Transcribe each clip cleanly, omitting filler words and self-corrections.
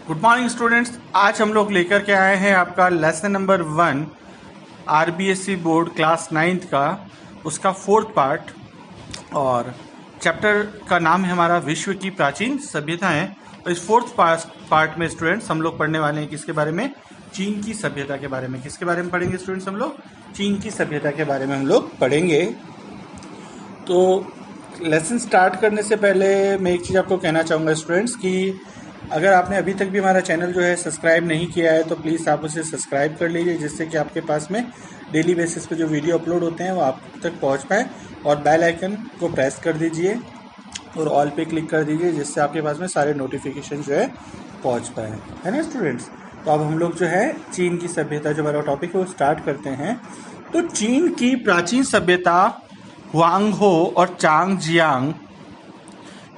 Good morning students. आज हम लोग लेकर के आए हैं आपका lesson number 1 RBSC board class 9th का उसका 4th पार्ट, और चैप्टर का नाम है हमारा विश्व की प्राचीन सभ्यताएं। और इस 4th पार्ट में स्टूडेंट्स हम लोग पढ़ने वाले हैं किसके बारे में? चीन की सभ्यता के बारे में। किसके बारे में पढ़ेंगे स्टूडेंट्स? हम लोग चीन की सभ्यता के बारे में हम लोग पढ़ेंगे। तो लेसन स्टार्ट करने से पहले मैं एक चीज़ आपको कहना चाहूँगा स्टूडेंट्स कि अगर आपने अभी तक भी हमारा चैनल जो है सब्सक्राइब नहीं किया है तो प्लीज़ आप उसे सब्सक्राइब कर लीजिए, जिससे कि आपके पास में डेली बेसिस पे जो वीडियो अपलोड होते हैं वो आप तक पहुंच पाए। और बेल आइकन को प्रेस कर दीजिए और ऑल पे क्लिक कर दीजिए, जिससे आपके पास में सारे नोटिफिकेशन जो है पहुंच पाए, है ना स्टूडेंट्स। तो अब हम लोग जो है चीन की सभ्यता जो हमारा टॉपिक है वो स्टार्ट करते हैं। तो चीन की प्राचीन सभ्यता हुआंगहो और चांगजियांग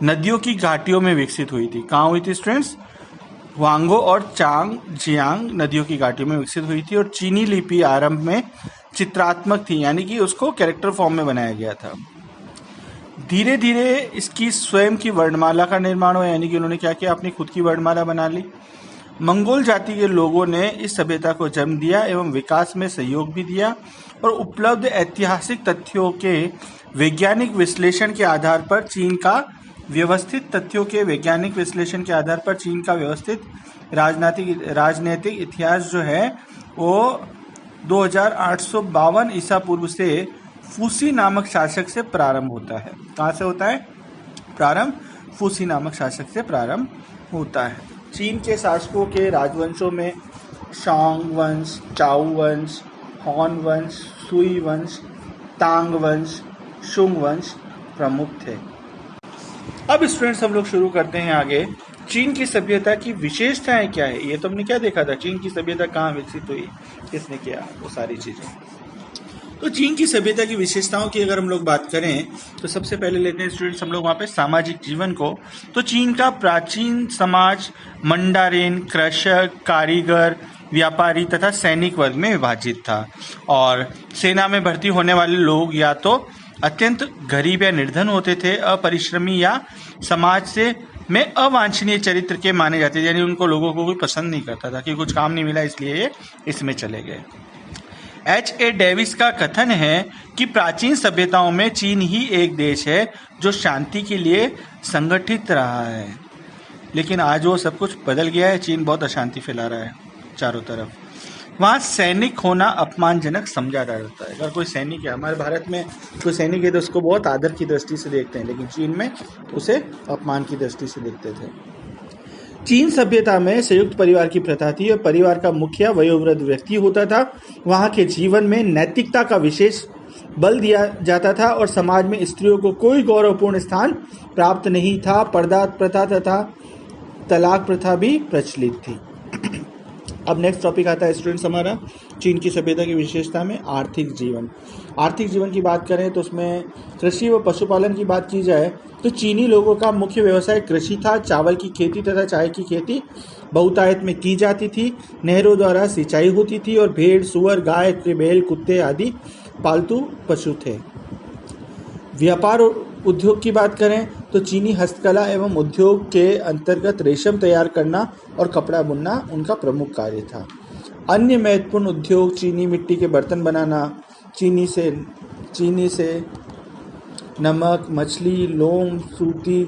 नदियों की घाटियों में विकसित हुई थी। कहाँ हुई थी स्टूडेंट्स? हुआंगहो और चांगजियांग नदियों की घाटियों में विकसित हुई थी। और चीनी लिपि आरंभ में चित्रात्मक थी, यानी कि उसको कैरेक्टर फॉर्म में बनाया गया था। धीरे धीरे इसकी स्वयं की वर्णमाला का निर्माण हुआ, यानी कि उन्होंने क्या किया, अपनी खुद की वर्णमाला बना ली। मंगोल जाति के लोगों ने इस सभ्यता को जन्म दिया एवं विकास में सहयोग भी दिया। और उपलब्ध ऐतिहासिक तथ्यों के वैज्ञानिक विश्लेषण के आधार पर चीन का व्यवस्थित राजनीतिक इतिहास जो है वो 2852 ईसा पूर्व से फूसी नामक शासक से प्रारंभ होता है। कहाँ से होता है प्रारंभ? फूसी नामक शासक से प्रारंभ होता है। चीन के शासकों के राजवंशों में शॉन्ग वंश, चाउ वंश, हॉन वंश, सुई वंश, तांग वंश, शुंग वंश प्रमुख थे। अब स्टूडेंट्स हम लोग शुरू करते हैं आगे। चीन की सभ्यता की विशेषताएं क्या है? ये तो हमने क्या देखा था, चीन की सभ्यता कहाँ विकसित हुई, किसने किया, वो सारी चीजें। तो चीन की सभ्यता की विशेषताओं की अगर हम लोग बात करें तो सबसे पहले लेते हैं स्टूडेंट्स हम लोग वहाँ पे सामाजिक जीवन को। तो चीन का प्राचीन समाज मंडारिन, कृषक, कारीगर, व्यापारी तथा सैनिक वर्ग में विभाजित था। और सेना में भर्ती होने वाले लोग या तो अत्यंत गरीब या निर्धन होते थे, अपरिश्रमी या समाज से में अवांछनीय चरित्र के माने जाते थे, यानी उनको लोगों को कोई पसंद नहीं करता था कि कुछ काम नहीं मिला इसलिए ये इसमें चले गए। H.A. डेविस का कथन है कि प्राचीन सभ्यताओं में चीन ही एक देश है जो शांति के लिए संगठित रहा है, लेकिन आज वो सब कुछ बदल गया है। चीन बहुत अशांति फैला रहा है चारों तरफ। वहाँ सैनिक होना अपमानजनक समझा जाता है। अगर कोई सैनिक है, हमारे भारत में कोई सैनिक है तो उसको बहुत आदर की दृष्टि से देखते हैं, लेकिन चीन में उसे अपमान की दृष्टि से देखते थे। चीन सभ्यता में संयुक्त परिवार की प्रथा थी और परिवार का मुखिया वयोवृद्ध व्यक्ति होता था। वहाँ के जीवन में नैतिकता का विशेष बल दिया जाता था और समाज में स्त्रियों को कोई गौरवपूर्ण स्थान प्राप्त नहीं था। पर्दा प्रथा तथा तलाक प्रथा भी प्रचलित थी। अब नेक्स्ट टॉपिक आता है स्टूडेंट्स हमारा चीन की सभ्यता की विशेषता में आर्थिक जीवन। आर्थिक जीवन की बात करें तो उसमें कृषि व पशुपालन की बात की जाए तो चीनी लोगों का मुख्य व्यवसाय कृषि था। चावल की खेती तथा चाय की खेती बहुतायत में की जाती थी। नहरों द्वारा सिंचाई होती थी और भेड़, सुअर, गाय, बैल, कुत्ते आदि पालतू पशु थे। व्यापार और उद्योग की बात करें तो चीनी हस्तकला एवं उद्योग के अंतर्गत रेशम तैयार करना और कपड़ा बुनना उनका प्रमुख कार्य था। अन्य महत्वपूर्ण उद्योग चीनी मिट्टी के बर्तन बनाना, चीनी से नमक, मछली, लोम, सूती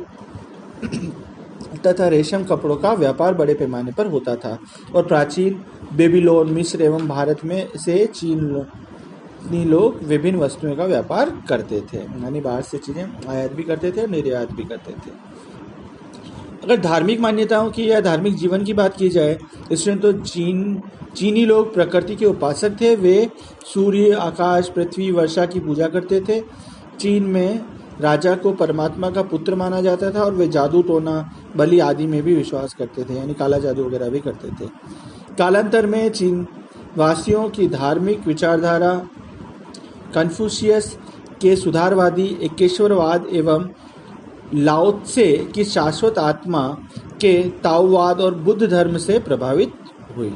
तथा रेशम कपड़ों का व्यापार बड़े पैमाने पर होता था। और प्राचीन बेबीलोन, मिस्र एवं भारत में से चीनी लोग विभिन्न वस्तुओं का व्यापार करते थे, यानी बाहर से चीजें आयात भी करते थे और निर्यात भी करते थे। अगर धार्मिक मान्यताओं की या धार्मिक जीवन की बात की जाए इसमें तो चीनी लोग प्रकृति के उपासक थे। वे सूर्य, आकाश, पृथ्वी, वर्षा की पूजा करते थे। चीन में राजा को परमात्मा का पुत्र माना जाता था और वे जादू, टोना, बलि आदि में भी विश्वास करते थे, यानी काला जादू वगैरह भी करते थे। कालांतर में चीन वासियों की धार्मिक विचारधारा कन्फ्यूशियस के सुधारवादी एकेश्वरवाद एवं लाओ त्से की शाश्वत आत्मा के ताओवाद और बुद्ध धर्म से प्रभावित हुई।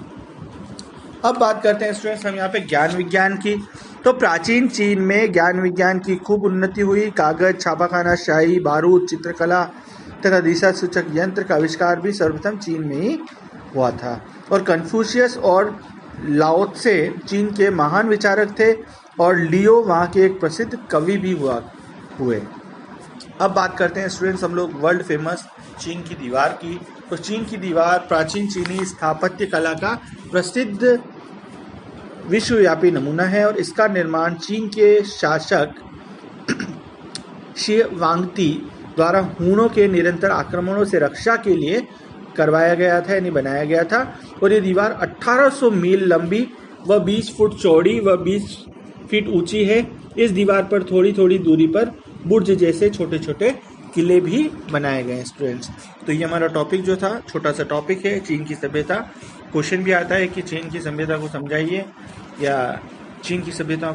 अब बात करते हैं स्टूडेंट्स हम यहाँ पे ज्ञान विज्ञान की। तो प्राचीन चीन में ज्ञान विज्ञान की खूब उन्नति हुई। कागज, छापाखाना, शाही, बारूद, चित्रकला तथा दिशा सूचक यंत्र का आविष्कार भी सर्वप्रथम चीन में ही हुआ था। और कन्फ्यूशियस और लाओ त्से चीन के महान विचारक थे और लियो वहाँ के एक प्रसिद्ध कवि भी हुए। अब बात करते हैं स्टूडेंट्स हम लोग वर्ल्ड फेमस चीन की दीवार की। तो चीन की दीवार प्राचीन चीनी स्थापत्य कला का प्रसिद्ध विश्वव्यापी नमूना है और इसका निर्माण चीन के शासक शी वांगती द्वारा हुनों के निरंतर आक्रमणों से रक्षा के लिए करवाया गया था, यानी बनाया गया था। और ये दीवार 1800 मील लंबी व 20 फुट चौड़ी व 20 फीट ऊंची है। इस दीवार पर थोड़ी थोड़ी दूरी पर बुर्ज जैसे छोटे छोटे किले भी बनाए गए हैं स्टूडेंट्स। तो ये हमारा टॉपिक जो था, छोटा सा टॉपिक है, चीन की सभ्यता। क्वेश्चन भी आता है कि चीन की सभ्यता को समझाइए या चीन की सभ्यताओं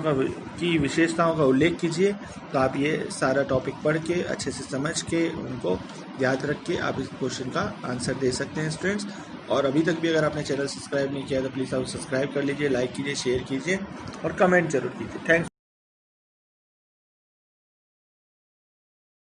की विशेषताओं का उल्लेख कीजिए। तो आप ये सारा टॉपिक पढ़ के अच्छे से समझ के उनको याद रख के आप इस क्वेश्चन का आंसर दे सकते हैं स्टूडेंट्स। और अभी तक भी अगर आपने चैनल सब्सक्राइब नहीं किया तो प्लीज़ आप सब्सक्राइब कर लीजिए, लाइक कीजिए, शेयर कीजिए और कमेंट जरूर कीजिए। थैंक्स।